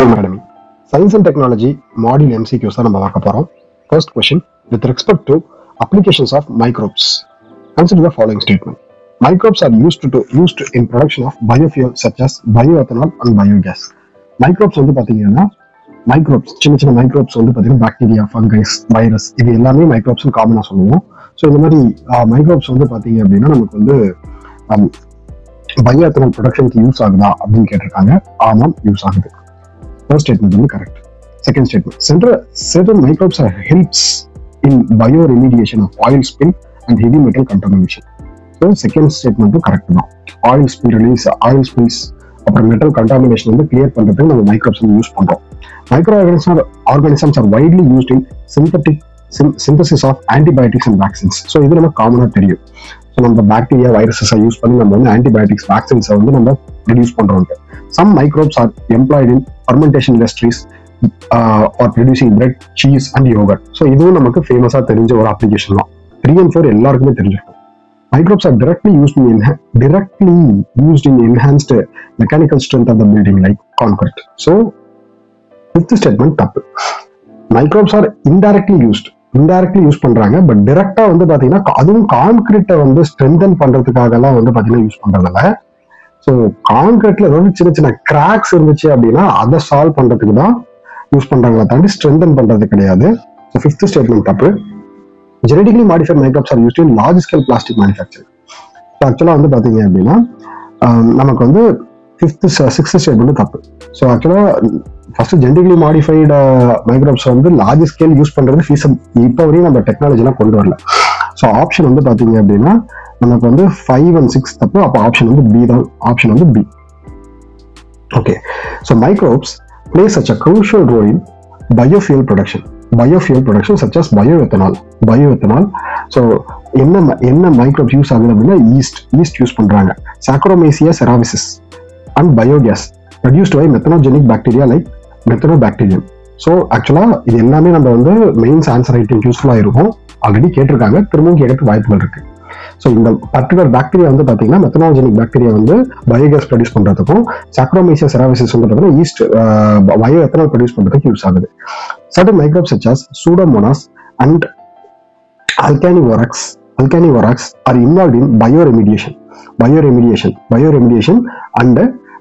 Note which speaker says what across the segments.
Speaker 1: Academy. Science and Technology Module MCQs தான் நம்ம பார்க்க போறோம். First question, with respect to applications of microbes, consider the following statement. Microbes are used in production of biofuel such as bioethanol and biogas. Microbes வந்து பாத்தீங்கன்னா சின்ன microbes வந்து பாத்தீங்கன்னா bacteria, fungus, virus இது எல்லாமே மைக்ரோப்ஸ் காமனா சொல்லுவோம். ஸோ இந்த மாதிரி மைக்ரோப்ஸ் வந்து பாத்தீங்க அப்படின்னா நமக்கு வந்து பயோஎத்தனால் ப்ரொடக்ஷனுக்கு யூஸ் ஆகுதா அப்படின்னு கேட்டிருக்காங்க. ஆமாம், யூஸ் ஆகுது. First statement is correct. Second statement, certain microbes helps in bioremediation of oil spill and heavy metal contamination. So second statement is correct. Oil spill release, oil spills, அப்புறம் metal contamination வந்து clear பண்றதுக்கு நம்ம microbes use பண்றோம். Microorganisms are widely used in synthesis of antibiotics and vaccines. So இது நம்ம காமனா தெரியும். So நம்ம பாக்டீரியா, வைரஸஸை யூஸ் பண்ணி நம்ம வந்து ஆன்டிபயோட்டிக்ஸ், வேக்சின்ஸை வந்து நம்ம ப்ரொடியூஸ் பண்றோம். Some microbes are employed in fermentation industries or producing bread, cheese and yogurt. So இதுவும் நமக்கு ஃபேமஸா தெரிஞ்ச ஒரு அப்ளிகேஷன் தான். 3 and 4 எல்லாருக்குமே தெரிஞ்சிருக்கும். Microbes are directly used in enhanced mechanical strength of the building like concrete. So fifth statement தப்பு. Microbes are indirectly use பண்றாங்க. பட் டைரக்டா வந்து பாத்தீங்கன்னா அதுவும் கான்கிரீட்டை வந்து ஸ்ட்ரென்தன் பண்றதுக்காக எல்லாம் வந்து பாத்தீங்கன்னா யூஸ் பண்றதில்ல. ஸோ கான்கிரீட்ல ஏதாவது சின்ன கிராக்ஸ் இருந்துச்சு அப்படின்னா அதை சால்வ் பண்றதுக்கு தான் யூஸ் பண்றாங்களா தாண்டி ஸ்ட்ரென்தன் பண்றது கிடையாது. ஸோ ஃபிஃப்த் ஸ்டேட்மெண்ட் தப்பு. Genetically modified microbes are used in large scale plastic manufacturing. So actually வந்து பாத்தீங்க அப்படின்னா நமக்கு வந்து சிக்ஸ்த் ஸ்டேட்மெண்ட் தப்பு. ஸோ ஆக்சுவலா ஃபர்ஸ்ட் ஜெனடிக்கலி மாடிஃபைடு மைக்ரோப்ஸ் வந்து லார்ஜ் ஸ்கேல் யூஸ் பண்றது ஃபீஸபிள். இப்போ வரையும் நம்ம டெக்னாலஜிலாம் கொண்டு வரல. ஸோ ஆப்ஷன் வந்து பாத்தீங்க அப்படின்னா நமக்கு வந்து 5 and 6 தப்பு. அப்போ ஆப்ஷன் வந்து பி தான். ஆப்ஷன் வந்து B. Okay. So microbes play such a crucial role in biofuel production such as bioethanol. So என்ன மைக்ரோப்ஸ் யூஸ் ஆகுது அப்படின்னா ஈஸ்ட் யூஸ் பண்றாங்க. Saccharomyces cerevisiae and biogas produced by methanogenic bacteria like Methanobacterium. So ஆக்சுவலா இது எல்லாமே நம்ம வந்து mains answer writing யூஸ்ஃபுல்லா இருக்கும். ஆல்ரெடி கேட்டிருக்காங்க, திரும்பவும் கேட்கறதுக்கு வாய்ப்புகள் இருக்கு. ஸோ இந்த பர்டிகுலர் பாக்டீரியா வந்து பாத்தீங்கன்னா மெத்தனோஜெனிக் பாக்டீரியா வந்து பயோகேஸ் ப்ரொடியூஸ் பண்றதுக்கும், Saccharomyces cerevisiae வந்து பாத்தீங்கன்னா ஈஸ்ட் பயோஎத்தனால் ப்ரொடியூஸ் பண்றதுக்கு யூஸ் ஆகுது. Certain microbes such as Pseudomonas and Alcanivorax are involved in bioremediation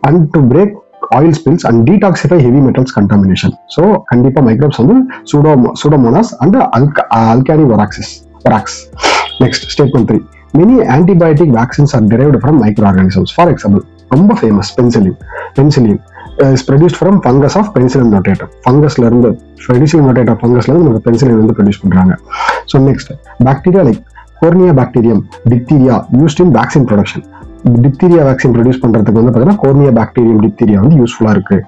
Speaker 1: and to break oil spills and detoxify heavy metals contamination. So கண்டிப்பா microbes வந்து Pseudomonas and Alcanivorax. Next, statement 3. Many antibiotic vaccines are derived from microorganisms. For example, ரொம்ப famous penicillin is produced from fungus of Penicillium notatum. Penicillium notatum ஃபங்கஸ்ல இருந்து நமக்கு penicillin வந்து produce பண்றாங்க. So next, bacteria like Corynebacterium, diphtheria used in vaccine production. Diphtheria vaccine produce பண்றதுக்கு வந்து பாத்தீங்கன்னா Corynebacterium diphtheria வந்து யூஸ்ஃபுல்லா இருக்கு.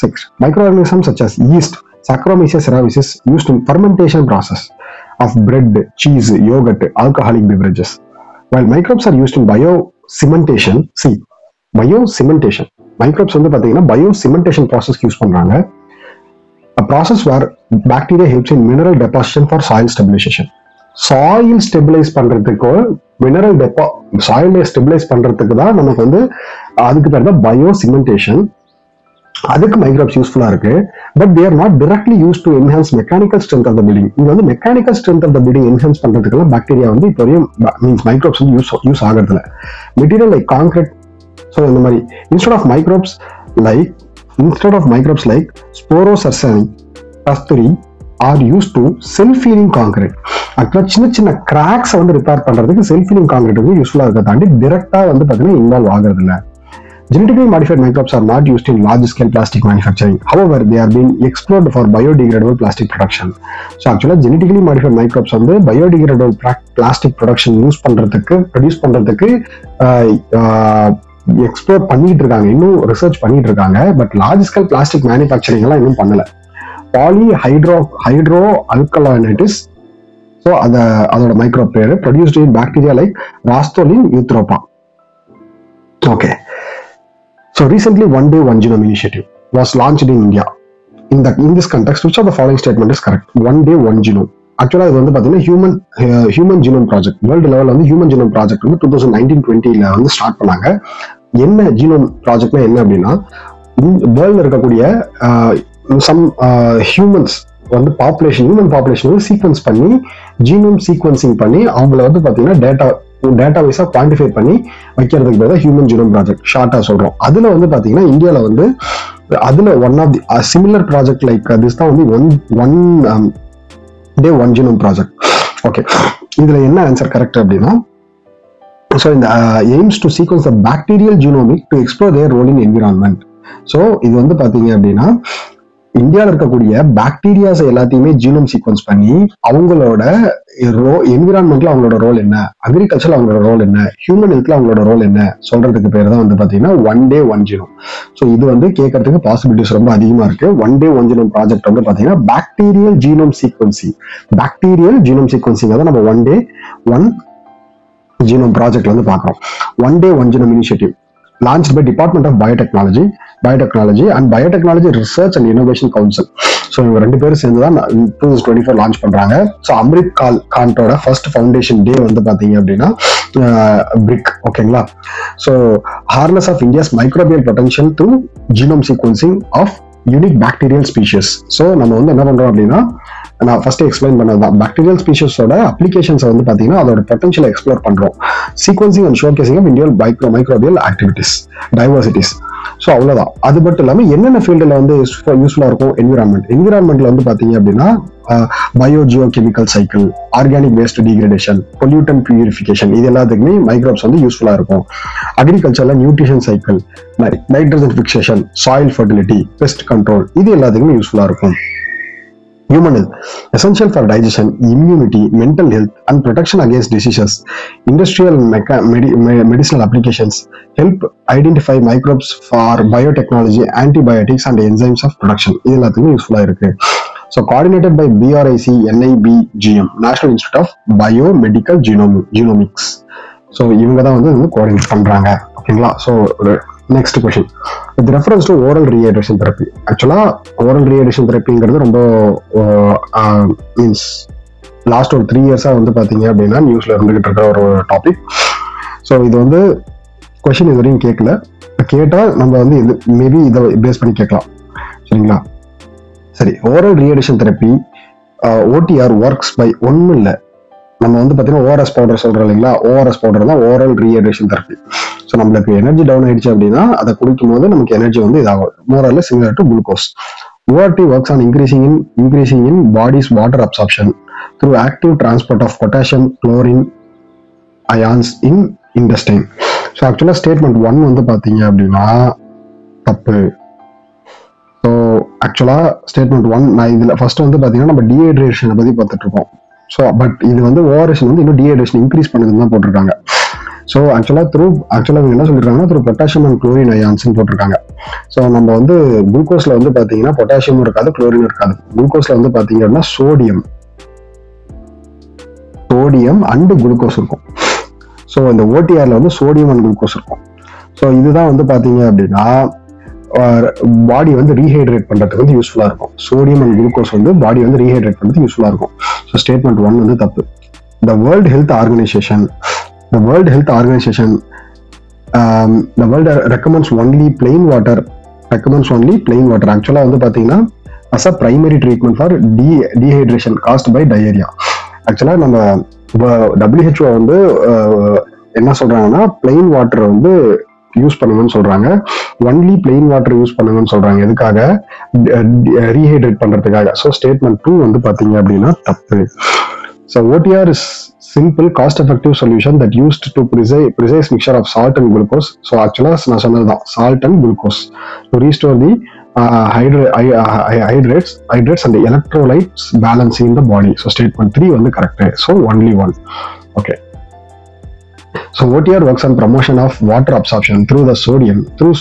Speaker 1: 6. Microorganisms such as yeast, Saccharomyces cerevisiae used in fermentation process of bread, cheese, yogurt, alcoholic beverages. While microbes are used in biocimentation, microbes வந்து பாத்தீங்கன்னா biocimentation process use பண்றாங்க. A process where bacteria helps in mineral deposition for soil stabilization. Soil stabilize பண்றதுக்கு soil stabilize பண்றதுக்கு தான் நமக்கு வந்து அதுக்கு பேர் தான் biocimentation. அதுக்கு மைக்ரோப்ஸ் யூஸ்ஃபுல்லா இருக்கு. But they are not directly used to enhance mechanical strength of the building. இங்க வந்து mechanical strength of the building enhance பண்றதுக்கெல்லாம் பாக்டீரியா வந்து இப்போ மீன்ஸ் மைக்ரோப்ஸ் வந்து யூஸ் ஆகிறதுல. Material like concrete. ஸோ இந்த மாதிரி instead of microbes like Sporosarsani, Kasturi are used to self-healing concrete. ஆக்சுவலா சின்ன கிராக்ஸை வந்து ரிப்பேர் பண்றதுக்கு self-healing concrete வந்து யூஸ்ஃபுல்லா இருக்க தாண்டி டிரெக்டா வந்து பாத்தீங்கன்னா இன்வால்வ் ஆகிறது இல்லை. Genetically modified microbes are not used in large-scale plastic manufacturing. However, they are being explored for biodegradable plastic production. So, actually, genetically modified microbes வந்து biodegradable plastic production produce பண்றதுக்கு எக்ஸ்ப்ளோர் பண்ணிட்டு இருக்காங்க, இன்னும் ரிசர்ச் பண்ணிட்டு இருக்காங்க. But large scale plastic manufacturing எல்லாம் இன்னும் பண்ணல. ஹைட்ரோ அல்கலானைட்டிஸ். ஸோ அதோட மைக்ரோப் பேரு ப்ரொடியூஸ்ட் இன் பாக்டீரியா லைக் ராஸ்தோலின் யூத்ரோபா. Okay. So recently, One Day One Genome initiative was launched in India. In this context, which of the following statement is correct? One Day One Genome. ஆக்சுவலா இது வந்து பாத்தீங்கன்னா human genome project, world லெவல்ல வந்து human genome project வந்து 2019-20 வந்து start பண்ணாங்க. என்ன ஜீனோம் ப்ராஜெக்ட்னா என்ன அப்படின்னா, வேர்ல்ட்ல இருக்கக்கூடிய சம் ஹியூமன்ஸ் வந்து ஹியூமன் பாப்புலேஷன் வந்து சீக்வன்ஸ் பண்ணி, ஜீனோம் சீக்வன்சிங் பண்ணி அவங்கள வந்து பாத்தீங்கன்னா டேட்டா வைஸா குவான்டிஃபை பண்ணி வைக்கிறதுக்கு பேர் தான் ஹியூமன் ஜீனோம் ப்ராஜெக்ட், ஷார்ட்டா சொல்றோம். அதுல வந்து பாத்தீங்கன்னா இந்தியால வந்து அதுல one of the similar project like this தான் வந்து one day one genome project. Okay, இதுல என்ன ஆன்சர் கரெக்ட் அப்படின்னா, so in the aims to sequence the bacterial genomic to explore their role in environment. so இது வந்து பாத்தீங்க அப்படின்னா இந்தியாவில் இருக்கக்கூடிய பாக்டீரியாஸ் எல்லாத்தையுமே ஜீனோம் சீக்வன்ஸ் பண்ணி அவங்களோட என்விரான்மெண்ட்ல அவங்களோட ரோல் என்ன, அக்ரிகல்ச்சர்ல அவங்களோட ரோல் என்ன, ஹியூமன் ஹெல்த்ல அவங்களோட ரோல் என்ன சொல்றதுக்கு பேர் தான் வந்து பாத்தீங்கன்னா one day one genome. So இது வந்து கேட்கறதுக்கு பாசிபிலிட்டிஸ் ரொம்ப அதிகமா இருக்கு. One day one genome project வந்து பாத்தீங்கன்னா பாக்டீரியல் ஜீனோம் சீக்வன்சிங் தான் நம்ம ஒன் டே ஒன் ஜீனோம் ப்ராஜெக்ட்ல வந்து பாக்குறோம். One day one genome initiative launched by Department of Biotechnology and Biotechnology Research and Innovation Council. So இவங்க ரெண்டு பேரும் சேர்ந்து தான் 2024 லான்ச் பண்றாங்க. ஸோ அம்ரித் கான்ட்டோட ஃபர்ஸ்ட் ஃபவுண்டேஷன் டே வந்து பாத்தீங்க அப்படின்னா பிரிக். ஓகேங்களா? So harness of India's microbial potential through genome sequencing of unique bacterial species. So நம்ம வந்து என்ன பண்றோம் அப்படின்னா, நான் ஃபர்ஸ்ட் எக்ஸ்பிளைன் பண்ணதுதான், பாக்டீரியல் ஸ்பீஷஸோட அப்ளிகேஷன்ஸ் வந்து பாத்தீங்கன்னா அதோட பொட்டன்ஷியலை எக்ஸ்ப்ளோர் பண்றோம். Sequencing and showcasing of Indian microbial activities, diversities. So அவ்வளவுதான். அது மட்டும் இல்லாமல் என்னென்ன ஃபீல்டில் வந்து யூஸ்ஃபுல்லா இருக்கும், என்விரான்மெண்ட்ல வந்து பாத்தீங்க அப்படின்னா biogeochemical cycle, organic waste degradation, pollutant purification, இது எல்லாத்துக்குமே மைக்ரோப்ஸ் வந்து யூஸ்ஃபுல்லா இருக்கும். அக்ரிகல்ச்சர்ல nutrition cycle, nitrogen fixation, soil fertility, pest control, இது எல்லாத்துக்குமே யூஸ்ஃபுல்லா இருக்கும். Human health, essential for digestion, immunity, mental health, and protection against diseases. Industrial medicinal applications help identify microbes for biotechnology, antibiotics, and enzymes of production. இது எல்லாத்துக்கும் யூஸ்ஃபுல்லா இருக்கு. So coordinated by BRIC NIBGM, National Institute of Biomedical Genomics. So இவங்க தான் வந்து coordinate பண்றாங்க. ஓகேங்களா? So next question, with reference to oral rehydration therapy. ஆக்சுவலா ஓரல் ரீஹைட்ரேஷன் தெரப்பிங்கிறது ரொம்ப மீன்ஸ் லாஸ்ட் ஒரு 3 இயர்ஸா வந்து பாத்தீங்க அப்படின்னா நியூஸ்ல இருந்துகிட்டு இருக்கிற ஒரு டாபிக். ஸோ இது வந்து கொஸ்டின் இது வரையும் கேட்கல, கேட்டா நம்ம வந்து இது மேபி இதை பேஸ் பண்ணி கேட்கலாம். சரிங்களா? சரி, ஓரல் ரீஹைட்ரேஷன் தெரப்பி ஓடிஆர் ஒர்க்ஸ் பை ஒன்றும் இல்லை, நம்ம வந்து பாத்தீங்கன்னா ஓஆர்எஸ் பவுடர் சொல்றோம் இல்லைங்களா, ஓஆர்எஸ் பவுடர் தான் ஓரல் ரீஹைட்ரேஷன் தெரப்பி. ஸோ நம்மளுக்கு எனர்ஜி டவுன் ஆயிடுச்சு அப்படின்னா அதை குடிக்கும் போது நமக்கு எனர்ஜி வந்து இதாகும், மோரல்ல similar to glucose. ORT works on increasing in body's water absorption through active transport of potassium chlorine ions in intestine. So ஆக்சுவலா ஸ்டேட்மெண்ட் 1 வந்து பாத்தீங்க அப்படின்னா தப்பு. ஸோ ஆக்சுவலா ஸ்டேட்மெண்ட் 1 நான் இதுல ஃபர்ஸ்ட் வந்து பாத்தீங்கன்னா நம்ம டீஹைட்ரேஷனை பத்தி பார்த்துட்டு இருக்கோம். ஸோ பட் இது வந்து ஓஆர்எஸ் வந்து இன்னும் டீஹைட்ரேஷன் இன்க்ரீஸ் பண்ணுதுன்னு தான் போட்டிருக்காங்க. ஸோ ஆக்சுவலா என்ன சொல்லிருக்காங்கன்னா through potassium and chlorine ions போட்டிருக்காங்க. ஸோ நம்ம வந்து குளுக்கோஸ்ல வந்து பாத்தீங்கன்னா பொட்டாசியமும் இருக்காது, குளோரினும் இருக்காது. குளுக்கோஸ்ல வந்து பாத்தீங்க அப்படின்னா சோடியம் அண்ட் குளுக்கோஸ் இருக்கும். ஸோ இந்த ஓடிஆர்ல வந்து சோடியம் அண்ட் குளுக்கோஸ் இருக்கும். ஸோ இதுதான் வந்து பாத்தீங்க அப்படின்னா பாடி வந்து ரீஹைட்ரேட் பண்றதுக்கு வந்து யூஸ்ஃபுல்லா இருக்கும். சோடியம் அண்ட் குளுக்கோஸ் வந்து பாடி வந்து ரீஹைட்ரேட் பண்றதுக்கு யூஸ்ஃபுல்லா இருக்கும். ஸோ ஸ்டேட்மெண்ட் 1 வந்து தப்பு. The World Health Organization the world recommends only plain water. ஆக்சுவலா வந்து பாத்தீங்கன்னா as a primary treatment for dehydration caused by diarrhea. ஆக்சுவலா நம்ம WHO வந்து என்ன சொல்றாங்கன்னா plain water வந்து யூஸ் பண்ணுங்கன்னு சொல்றாங்க, ஒன்லி பிளெயின் வாட்டர் யூஸ் பண்ணுங்கன்னு சொல்றாங்க. எதுக்காக? ரீஹைட்ரேட் பண்றதுக்காக. ஸோ ஸ்டேட்மெண்ட் 2 வந்து பாத்தீங்க அப்படின்னா தப்பு. So OTR is simple cost-effective solution that used to precise mixture of salt and glucose. So actually நான் சொன்னதுதான் salt and glucose to restore the hydrates and the electrolytes balance in the body. So statement 3 வந்து correct. So only one. Okay. So OTR works on promotion of water absorption through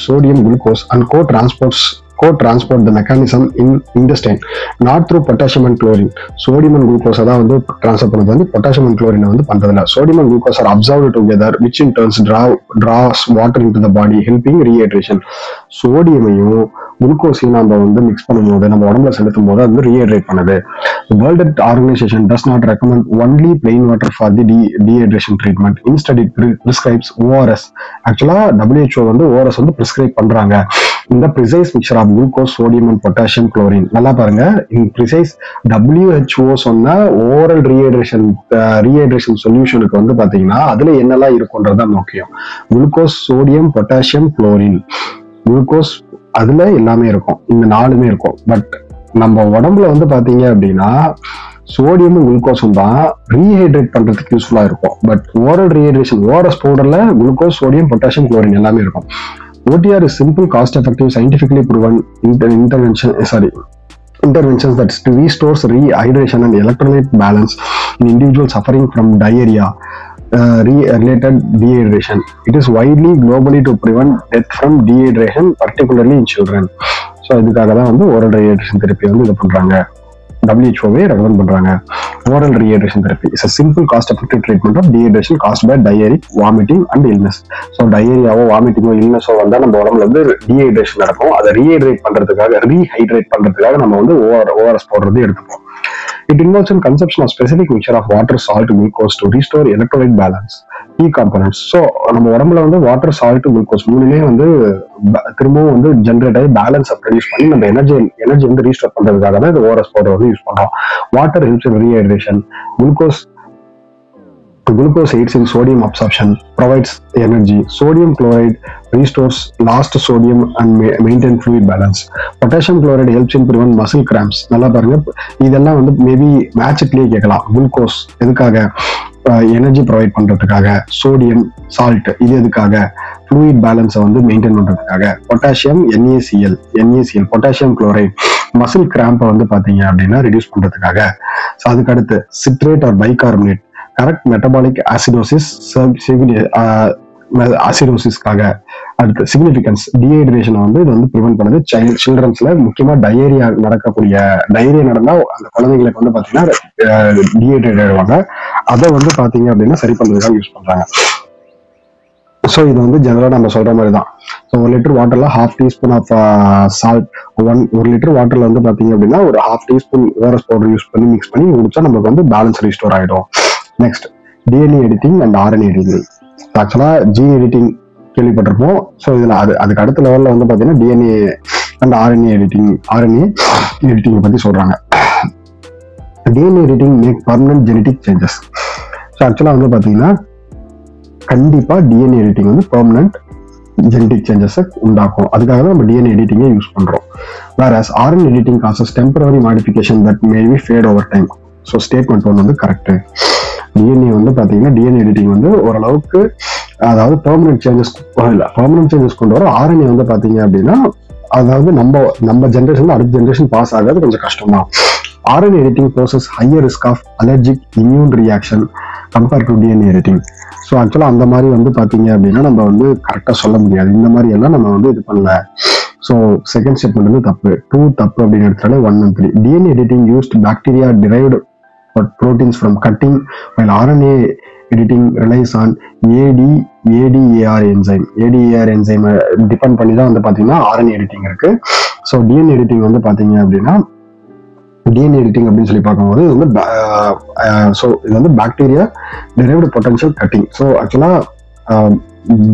Speaker 1: sodium glucose and co-transports co-transport the mechanism in intestine, not through potassium and chlorine. Sodium and glucose தான் வந்து transfer பண்ணது வந்து potassium and chlorine வந்து பண்றதில்ல. Sodium and glucose are absorbed together, which in turn draws water into the body, helping rehydration. சோடியமையும் குளுக்கோஸையும் நம்ம வந்து mix பண்ணும்போது நம்ம உடம்புல செலுத்தும் போது அது ரீஹைட்ரேட் பண்ணுது. World Health Organization does not recommend only plain water for the dehydration treatment. Instead, it prescribes ORS. Actually, WHO வந்து ORS வந்து prescribe பண்றாங்க. இந்த precise mixture of glucose, sodium and potassium chlorine. நல்லா பாருங்க, in precise WHO சொன்ன oral rehydration சொல்யூஷனுக்கு வந்து பாத்தீங்கன்னா அதுல என்னெல்லாம் இருக்கும்ன்றது முக்கியம். Glucose, sodium, potassium, chlorine. Glucose அதுல எல்லாமே இருக்கும், இந்த 4மே இருக்கும். பட் நம்ம உடம்புல வந்து பாத்தீங்க அப்படின்னா சோடியமும் குளுக்கோஸும் தான் ரீஹைட்ரேட் பண்றதுக்கு யூஸ்ஃபுல்லா இருக்கும். பட் ஓரல் ரீஹைட்ரேஷன் ஓரஸ் பவுடர்ல குளுக்கோஸ், சோடியம், பொட்டாசியம், குளோரின் எல்லாமே இருக்கும். OTR is simple, cost effective, scientifically proven interventions that restores rehydration and electrolyte balance in individuals suffering from diarrhea related dehydration. It is widely globally to prevent death from dehydration, particularly in children. So இதுக்காக தான் வந்து oral rehydration therapy வந்து இது பண்றாங்க. WHO recommend பண்றாங்க. Oral rehydration therapy is a simple, cost-effective treatment of dehydration caused by diarrhea, vomiting and illness. So diarrheaவோ வாமிட்டிங்கோ இல்லனஸோ வந்தா நம்ம உடம்புல வந்து டீஹைட்ரேஷன் நடக்கும். அதை ரீஹைட்ரேட் பண்றதுக்காக நம்ம வந்து ORS போடுறது எடுத்துப்போம். It involves in consumption of specific mixture of water, salt, glucose to restore electrolyte balance. Key components. So நம்ம உடம்புல வந்து வாட்டர், சால்ட், குளுக்கோஸ் மூணுமே வந்து திரும்பவும் வந்து ஜென்ரேட் ஆகி பேலன்ஸை ப்ரொடியூஸ் பண்ணி நம்ம எனர்ஜி வந்து ரீஸ்டோர் பண்றதுக்காக தான் இந்த ஓஆர்எஸ் பவுடர் வந்து யூஸ் பண்றோம். Water helps in rehydration. Glucose aids in sodium absorption, provides energy. Sodium chloride restores lost sodium and maintain fluid balance. Potassium chloride helps in prevent muscle cramps. நல்லா பாருங்க, இதெல்லாம் வந்து maybe மேட்ச்லயே கேட்கலாம். Glucose எதுக்காக? Energy provide பண்றதுக்காக. Sodium, salt இது எதுக்காக? Fluid பேலன்ஸை வந்து மெயின்டைன் பண்றதுக்காக. Potassium, NaCl, potassium chloride muscle கிராம்பை வந்து பாத்தீங்க அப்படின்னா ரிடியூஸ் பண்றதுக்காக. ஸோ அதுக்கு அடுத்து citrate or bicarbonate, correct metabolic ஆசிடோசிஸ்க்காக. அடுத்து சிக்னிஃபிகன்ஸ், டீஹைட்ரேஷனை வந்து இது வந்து ப்ரிவென்ட் பண்ணுது. சில்ட்ரன்ஸ்ல முக்கியமா டயரியா நடந்தா அந்த குழந்தைங்களுக்கு வந்து பாத்தீங்கன்னா டீஹைட்ரேட் ஆயிடுவாங்க. அதை வந்து பாத்தீங்க அப்படின்னா சரி பண்றதுக்காக யூஸ் பண்றாங்க. ஸோ இது வந்து ஜெனரலா நம்ம சொல்ற மாதிரி தான். ஸோ 1 லிட்டர் வாட்டர்ல 1/2 டீஸ்பூன் ஆஃப் சால்ட், 1 லிட்டர் வாட்டர்ல வந்து பாத்தீங்க அப்படின்னா ஒரு 1/2 டீஸ்பூன் ஓஆர்எஸ் பவுடர் யூஸ் பண்ணி மிக்ஸ் பண்ணி குடிச்சா நமக்கு வந்து பேலன்ஸ் ரீஸ்டோர் ஆயிடும். Next DNA editing and RNA editing. ஆக்சுவலா ஜீன் எடிட்டிங் கேள்விப்பட்டிருப்போம். ஸோ இதுல அதுக்கு அடுத்த லெவல்ல வந்து பாத்தீங்கன்னா DNA அண்ட் RNA எடிட்டிங் பத்தி சொல்றாங்க. DNA editing make permanent genetic changes. So actually வந்து பாத்தீங்கன்னா கண்டிப்பா DNA எடிட்டிங் வந்து பெர்மனன்ட் ஜெனடிக் சேஞ்சஸை உண்டாக்கும். அதுக்காக தான் நம்ம DNA எடிட்டிங்கை யூஸ் பண்றோம். whereas RNA editing causes temporary modification that may be fade over time. So statement ஒன்று வந்து கரெக்ட். DNA வந்து பாத்தீங்கன்னா DNA எடிட்டிங் வந்து ஓரளவுக்கு, அதாவது பெர்மனன்ட் சேஞ்சஸ் கொண்டு வர. RNA வந்து பாத்தீங்க அப்படின்னா அதாவது நம்ம ஜென்ரேஷன் அடுத்த ஜென்ரேஷன் பாஸ் ஆகாது, கொஞ்சம் கஷ்டம் தான். RNA editing poses higher risk of allergic immune reaction compared to DNA editing. So ஆக்சுவலா அந்த மாதிரி வந்து பாத்தீங்க அப்படின்னா நம்ம வந்து கரெக்டா சொல்ல முடியாது. இந்த மாதிரி எல்லாம் நம்ம வந்து இது பண்ணல. ஸோ செகண்ட் ஸ்டெப்மெண்ட் வந்து தப்பு. 2 தப்பு அப்படின்னு எடுத்தாலே 1 and 3. DNA editing used bacteria derived proteins from cutting, while RNA editing relies on ADAR enzyme. ADAR enzyme depend பண்ணி தான் வந்து பாத்தீங்கன்னா RNA editing இருக்கு. ஸோ DNA editing வந்து பாத்தீங்க அப்படின்னா DNA எடிட்டிங் அப்படின்னு சொல்லி பார்க்கும்போது இது வந்து இது வந்து bacteria derived potential cutting. So ஆக்சுவலா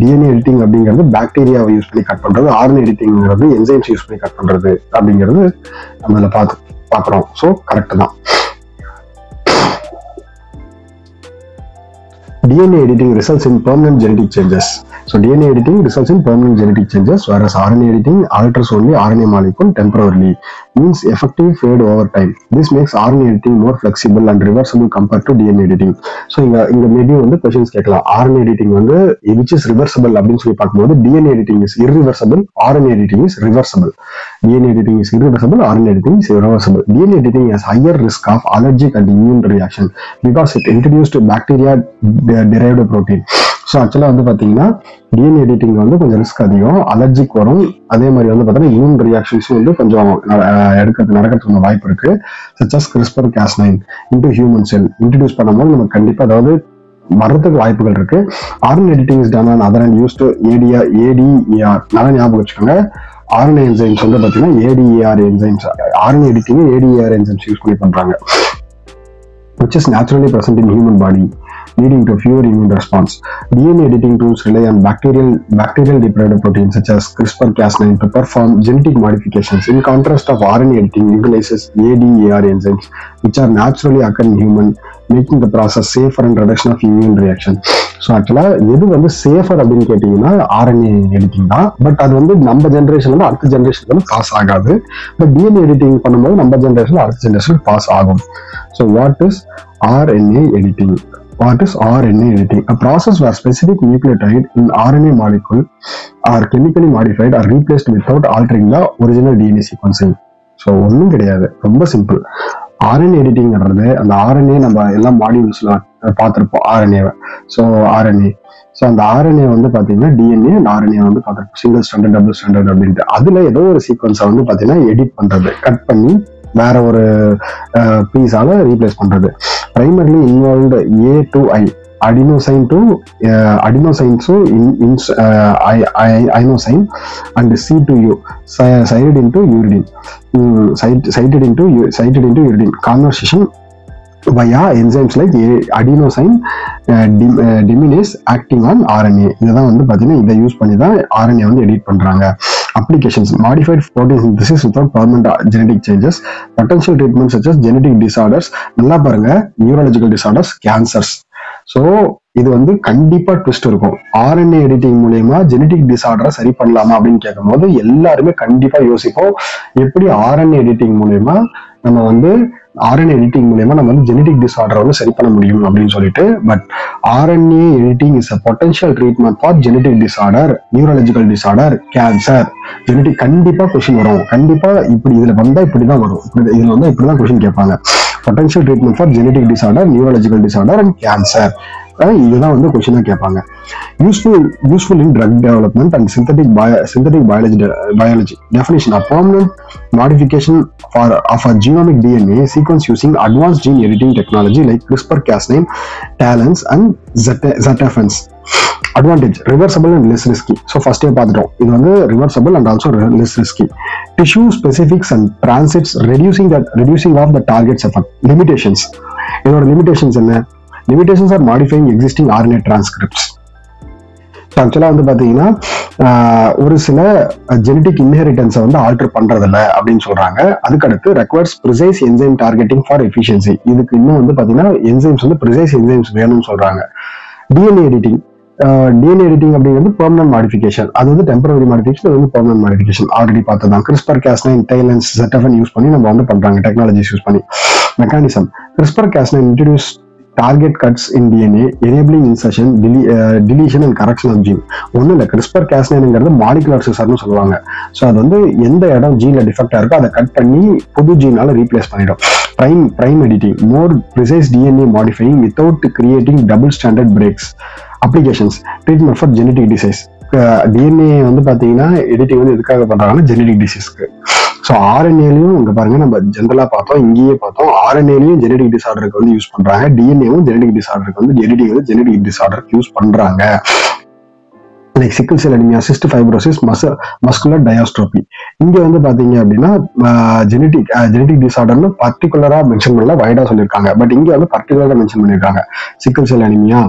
Speaker 1: DNA எடிட்டிங் அப்படிங்கிறது பாக்டீரியாவை யூஸ் பண்ணி கட் பண்றது, RNA எடிட்டிங்கிறது என்சைம்ஸ் யூஸ் பண்ணி கட் பண்றது அப்படிங்கிறது நம்ம இதில் பார்க்குறோம். ஸோ கரெக்ட் தான். DNA editing results in permanent genetic changes. So DNA editing results in permanent genetic changes, whereas RNA editing alters only RNA molecule temporarily, means effective fade over time. This makes RNA editing more flexible and reversible compared to DNA editing. So இங்க maybe வந்து questions கேட்கலாம். RNA editing வந்து which is reversible அப்படின்னு சொல்லி பார்க்கும்போது DNA editing is irreversible, RNA editing is reversible. DNA editing is irreversible, RNA editing is irreversible. DNA editing has higher risk of allergic and immune reaction because it introduced bacteria derived protein. So ஆக்சுவலாக வந்து பார்த்தீங்கன்னா DNA editing வந்து கொஞ்சம் risk அதிகம், allergic வரும். அதே மாதிரி வந்து பார்த்தீங்கன்னா இம்யூன் ரியாக்ஷன்ஸும் வந்து கொஞ்சம் நடக்கிறதுக்கு வாய்ப்பு இருக்கு. சச்சஸ் CRISPR-Cas9 இன்டு ஹியூமன் செல் இன்ட்ரடியூஸ் பண்ணும்போது நமக்கு கண்டிப்பாக அதாவது வர்றதுக்கு வாய்ப்புகள் இருக்கு. RNA editing is done on other and used ADAR. நல்லா ஞாபகம் வச்சுக்கோங்க. RNA என்சைம்ஸ் வந்து பார்த்தீங்கன்னா ADAR enzymes, RNA editing ADAR enzymes use பண்ணி பண்றாங்க, which is naturally present in human body, leading to fewer immune response. DNA editing tools rely on bacterial depredator proteins such as CRISPR-Cas9 to perform genetic modifications. In contrast of RNA editing utilizes ADAR enzymes, which are naturally occur in human, making the process safer and reduction of immune reaction. So ஆக்சுவலாக எது வந்து safer அப்படின்னு கேட்டிங்கன்னா RNA editing தான். But அது வந்து நம்ம generation வந்து அடுத்த ஜென்ரேஷனுக்கு வந்து பாஸ் ஆகாது. பட் DNA எடிட்டிங் பண்ணும்போது நம்ம ஜென்ரேஷன் அடுத்த ஜென்ரேஷனுக்கு பாஸ் ஆகும். So what is RNA editing? What is RNA editing? A process where specific nucleotide in RNA molecule are chemically modified or replaced without altering the original DNA sequencing. So ஒன்றும் கிடையாது, ரொம்ப simple. RNA எடிட்டிங்கிறது அந்த RNA நம்ம எல்லாம் மாடியூல்ஸ்ல பார்த்துருப்போம் RNA-வை. So RNA அந்த RNA வந்து பார்த்தீங்கன்னா DNA அண்ட் RNA வந்து பார்த்துருப்போம், சிங்கிள் ஸ்டாண்டர்ட் டபுள் ஸ்டாண்டர்ட் அப்படின்ட்டு. அதில் ஏதோ ஒரு சீக்வன்ஸை வந்து பார்த்தீங்கன்னா எடிட் பண்ணுறது, கட் பண்ணி வேற ஒரு பீஸால ரீப்ளேஸ் பண்றது. Primarily involved A to I adenosine to adenosine to inosine and C to U cited into uridine conversion via enzymes like adenosine deaminase acting on RNA. இதெல்லாம் வந்து பார்த்தீங்கன்னா இதை யூஸ் பண்ணி தான் RNA வந்து எடிட் பண்றாங்க. Applications: modified protein synthesis without permanent genetic changes, potential treatments such as genetic disorders, நல்லா பாருங்க, neurological disorders, cancers. ஸோ இது வந்து கண்டிப்பா ட்விஸ்ட் இருக்கும். RNA எடிட்டிங் மூலயமா ஜெனடிக் டிசார்டரை சரி பண்ணலாமா அப்படின்னு கேட்கும் போது எல்லாருமே கண்டிப்பா யோசிப்போம், எப்படி RNA எடிட்டிங் மூலயமா நம்ம வந்து ஜெனடிக் டிசார்டரை வந்து சரி பண்ண முடியும் அப்படின்னு சொல்லிட்டு. But RNA editing is a potential treatment for genetic disorder, neurological disorder, cancer. Genetic கண்டிப்பா கொஸ்டின் வரும், கண்டிப்பா இப்படி இதுல வந்தா இப்படிதான் வரும், இதுல வந்தா இப்படிதான் கொஸ்டின் கேட்பாங்க. potential treatment for genetic disorder, neurological disorder and cancer. இதுதான் வந்து கொஸ்டினா கேட்பாங்க. Useful in drug development and synthetic biology. Definition: a permanent modification of a genomic DNA sequence using advanced gene editing technology like CRISPR-Cas9, TALENs and ZFNs. Advantage: reversible and less risky. So first year பார்த்துட்டோம், இது வந்து reversible and also less risky. Tissue specifics and transits reducing of the target's effect. Limitations: இதோட limitations என்ன? Limitations are modifying existing RNA transcripts. ஆக்சுவலா வந்து பாத்தீங்கன்னா ஒரு சில ஜெனடிக் இன்ஹெரிட்டன்ஸை வந்து ஆல்டர் பண்றதில்ல அப்படின்னு சொல்றாங்க. அதுக்கடுத்து requires precise enzyme targeting for efficiency. இதுக்கு இன்னும் வந்து பாத்தீங்கன்னா என்சைம்ஸ் வந்து ப்ரிசைஸ் என்சைம்ஸ் வேணும்னு சொல்றாங்க. DNA எடிட்டிங் அப்படிங்கிறது பெர்மனன்ட் மாடிஃபிகேஷன், அது வந்து டெம்பரரி மாடிஃபிகேஷன், அது வந்து பெர்மனன்ட் மாடிஃபிகேஷன். ஆல்ரெடி பார்த்ததான் CRISPR-Cas9, TALENs, ZFN யூஸ் பண்ணி நம்ம வந்து பண்றாங்க, டெக்னாலஜிஸ் யூஸ் பண்ணி. Mechanism: CRISPR-Cas9 introduce target cuts in DNA, enabling insertion, deletion and correction of gene. ஒன்றும் இல்லை, CRISPR-Cas9ங்கிறது மாலிகுலர் சிசர்னு சொல்லுவாங்க. ஸோ அது வந்து எந்த இடம் ஜீன்ல டிஃபெக்டா இருக்கோ அதை கட் பண்ணி புது ஜீனால ரீப்ளேஸ் பண்ணிடும். prime editing: more precise DNA modifying without creating double stranded breaks. Applications: treatment for genetic disease. DNA வந்து பாத்தீங்கன்னா எடிட்டிங் வந்து எதுக்காக பண்றாங்கன்னா ஜெனடிக் டிசீஸ்க்கு. ஸோ RNA-லையும் இங்க பாருங்க, நம்ம ஜென்ரலா பார்த்தோம், இங்கேயே பார்த்தோம், RNA-லையும் ஜெனடிக் டிசார்டருக்கு வந்து யூஸ் பண்றாங்க, DNA-வும் ஜெனடிக் டிசார்டருக்கு வந்து எடிட்டிங் வந்து ஜெனடிக் டிசார்டருக்கு யூஸ் பண்றாங்க. Like sickle cell anaemia, cyst fibrosis, muscular dystrophy. இங்க வந்து பாத்தீங்க அப்படின்னா ஜெனடிக் டிசார்டர்னு பர்டிகுலரா மென்ஷன் பண்ணல, வைடா சொல்லியிருக்காங்க. பட் இங்க வந்து பர்டிகுலரா மென்ஷன் பண்ணியிருக்காங்க, sickle cell anaemia,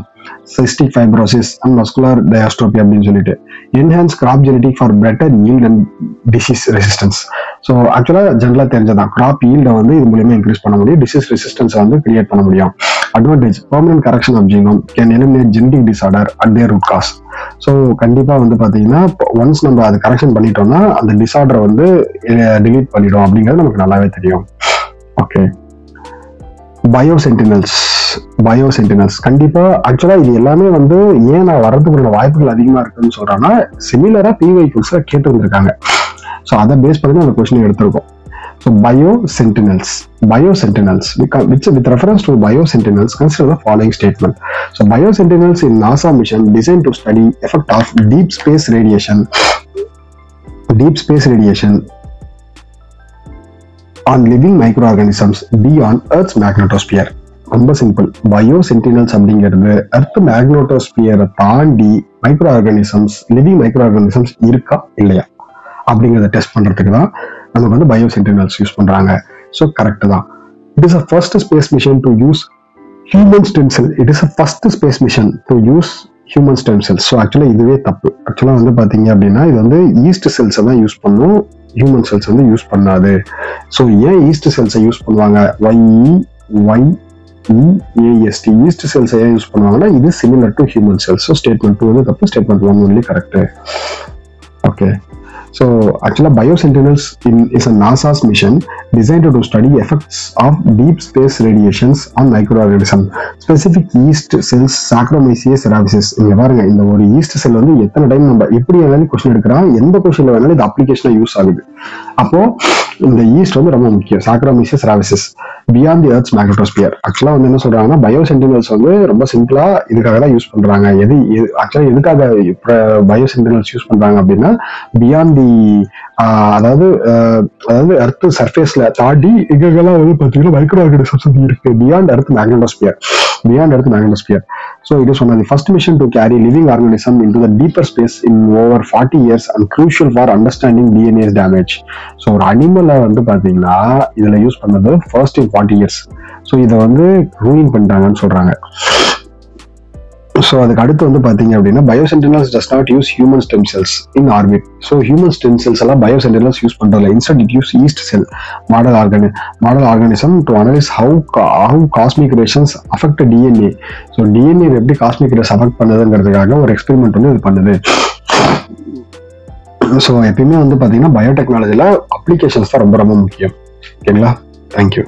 Speaker 1: cystic fibrosis and muscular dystrophy அப்படின்னு சொல்லிட்டு. enhance crop genetic for better yield and disease resistance. So ஆக்சுவலாக ஜென்ரலாக தெரிஞ்சதான், crop yield வந்து இது மூலமா இன்க்ரீஸ் பண்ண முடியும், டிசீஸ் ரெசிஸ்டன்ஸ் வந்து கிரியேட் பண்ண முடியும். Advantage: permanent correction of genome can eliminate genetic disorder at their root cause. So கண்டிப்பா வந்து பாத்தீங்கன்னா ஒன்ஸ் நம்ம அதை கரெக்ஷன் பண்ணிட்டோம்னா அந்த டிசார்டரை வந்து டிலீட் பண்ணிடும் அப்படிங்கிறது நமக்கு நல்லாவே தெரியும். ஓகே, பயோசென்டினல்ஸ் கண்டிப்பா ஆக்சுவலா இது எல்லாமே வந்து ஏன் நான் வர்றதுக்குள்ள வாய்ப்புகள் அதிகமா இருக்குன்னு சொல்றேன்னா, சிமிலரா PYQs கேட்டு வந்திருக்காங்க. ஸோ அதை பேஸ் பண்ணி அந்த கொஸ்டின் எடுத்திருக்கோம். So biosentinels, with reference to biosentinels, consider the following statement. So biosentinels in NASA mission designed to study effect of deep space radiation on living microorganisms beyond Earth's magnetosphere. ரொம்ப simple. பயோசென்டினல்ஸ் அப்படிங்கிறது earth மேக்னோட்டோஸ்பியரை தாண்டி living micro organisms இருக்கா இல்லையா அப்படிங்கிறத test பண்றதுக்கு தான் நமக்கு வந்து பயோசென்டினல்ஸ் யூஸ் பண்றாங்க. ஸோ கரெக்ட் தான். It is a first space mission to use human stem cell. So ஆக்சுவலாக இதுவே தப்பு. ஆக்சுவலாக வந்து பார்த்தீங்க அப்படின்னா இது வந்து ஈஸ்ட் செல்ஸை தான் யூஸ் பண்ணும், ஹியூமன் செல்ஸ் வந்து யூஸ் பண்ணாது. ஸோ ஏன் ஈஸ்ட் செல்ஸை யூஸ் பண்ணுவாங்க? YEAST ஈஸ்ட் செல்ஸ் ஏன் யூஸ் பண்ணுவாங்கன்னா இது similar to human cells. So statement 2 வந்து தப்பு, statement 1 only correct. Okay. So actually biosentinels is a NASA's mission designed to study effects of deep space radiations on microorganisms. Specific yeast cells Saccharomyces cerevisiae. இங்க பாருங்க, இந்த ஒரு yeast cell வந்து எத்தனை time நம்ம எப்படி வேணாலும் கொஸ்டின் எடுக்கிறோம், எந்த கொஸ்டின்ல வேணாலும் இது அப்ளிகேஷனா யூஸ் ஆகுது. அப்போ இந்த ஈஸ்ட் வந்து ரொம்ப முக்கியம். Saccharomyces cerevisiae beyond the Earth's magnetosphere. ஆக்சுவலா வந்து என்ன சொல்றாங்கன்னா பயோசென்டினல்ஸ் வந்து ரொம்ப சிம்பிளா இதுக்காக தான் யூஸ் பண்றாங்க. ஆக்சுவலா எதுக்காக பயோசென்டினல்ஸ் யூஸ் பண்றாங்க அப்படின்னா பியாண்ட் தி அதாவது எர்த் சர்ஃபேஸ்ல தாண்டி எங்கெல்லாம் வந்து பாத்தீங்கன்னா மைக்ரோ ஆர்கானிசம்ஸ் வந்து இருக்கு beyond Earth magnetosphere. So it is one of the first mission to carry living organism into the deeper space in over 40 years and crucial for understanding DNA's damage. So ஒரு அனிமலை வந்து பாத்தீங்கன்னா இதுல use பண்ணது first in 40 years. So இதை வந்து ruin பண்ணிட்டாங்கன்னு சொல்றாங்க. So அதுக்கு அடுத்து வந்து பார்த்தீங்க அப்படின்னா biosentinels does not use human stem cells in orbit. So human stem cells எல்லாம் பயோசென்டினல்ஸ் யூஸ் பண்ணுறதில்ல. Instead it use yeast cell model organism to analyse how cosmic radiations affect DNA. So DNA எப்படி cosmic rays affect பண்ணுதுங்கிறதுக்காக ஒரு experiment வந்து இது பண்ணுது. So எப்பயுமே வந்து பார்த்தீங்கன்னா பயோடெக்னாலஜியில் அப்ளிகேஷன்ஸ் தான் ரொம்ப ரொம்ப முக்கியம். ஓகேங்களா? தேங்க்யூ.